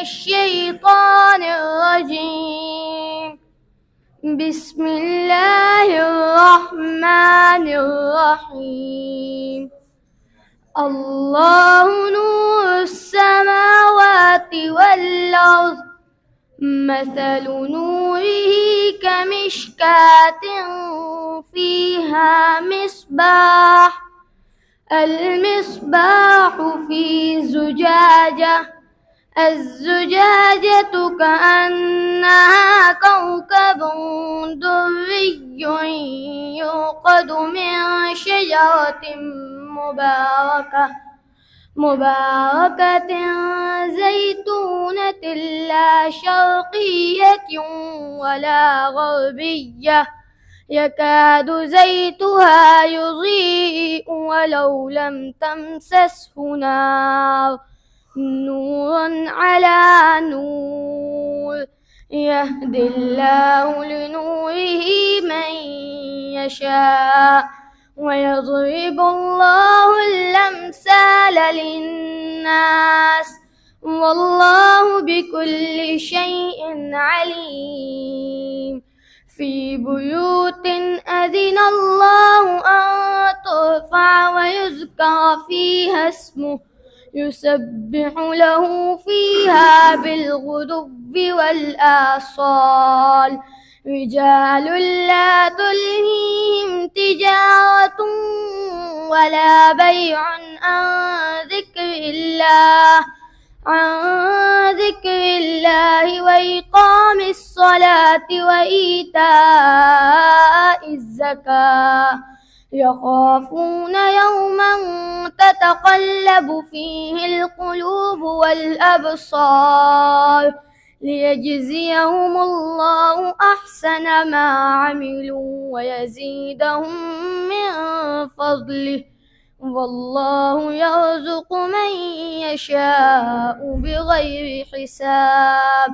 الشيطان الرجيم. بسم الله الرحمن الرحيم. الله نور السماوات والأرض، مثل نوره كمشكاة فيها مصباح، المصباح في زجاجة، الزجاجة كأنها كوكب دري يوقد من شجرة مباركة زيتونة لا شرقية ولا غربية، يكاد زيتها يضيء ولو لم تمسسه نار، نور على نور، يهدي الله لنوره من يشاء، ويضرب الله الأمثال للناس، والله بكل شيء عليم. في بيوت أذن الله أن ترفع ويذكر فيها اسمه يسبح له فيها بالغدو والآصال، رجال لا تلهيهم تجارة ولا بيع عن ذكر الله وإقام الصلاة وإيتاء الزكاة، يخافون يوما تتقلب فيه القلوب والأبصار، ليجزيهم الله أحسن ما عملوا ويزيدهم من فضله، والله يرزق من يشاء بغير حساب.